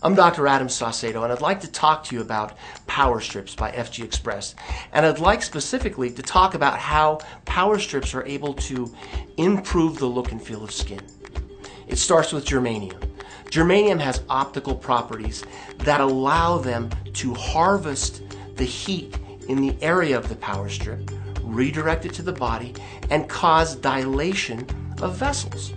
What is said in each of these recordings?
I'm Dr. Adam Saucedo, and I'd like to talk to you about Power Strips by FG Express. And I'd like specifically to talk about how Power Strips are able to improve the look and feel of skin. It starts with germanium. Germanium has optical properties that allow them to harvest the heat in the area of the Power Strip, redirect it to the body, and cause dilation of vessels.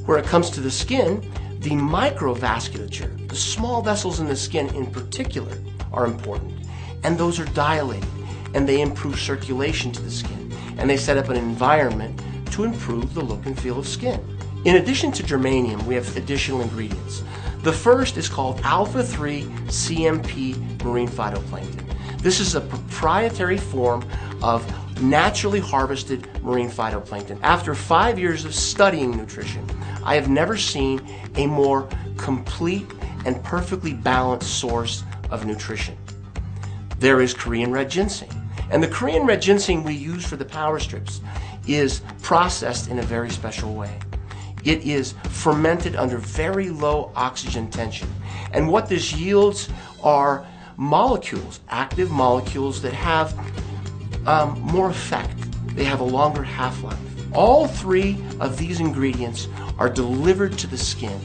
Where it comes to the skin, the microvasculature, the small vessels in the skin in particular, are important. And those are dilated, and they improve circulation to the skin. And they set up an environment to improve the look and feel of skin. In addition to germanium, we have additional ingredients. The first is called alpha-3 CMP marine phytoplankton. This is a proprietary form of naturally harvested marine phytoplankton. After 5 years of studying nutrition, I have never seen a more complete and perfectly balanced source of nutrition. There is Korean red ginseng. And the Korean red ginseng we use for the Power Strips is processed in a very special way. It is fermented under very low oxygen tension. And what this yields are molecules, active molecules that have more effect. They have a longer half-life. All three of these ingredients are delivered to the skin,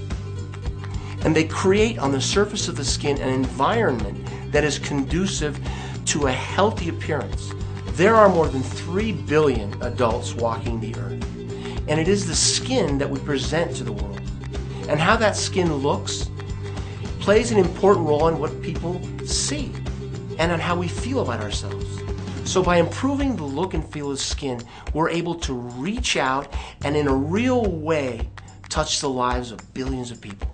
and they create on the surface of the skin an environment that is conducive to a healthy appearance. There are more than 3 billion adults walking the earth, and it is the skin that we present to the world. And how that skin looks plays an important role in what people see and on how we feel about ourselves. So by improving the look and feel of skin, we're able to reach out and in a real way touch the lives of billions of people.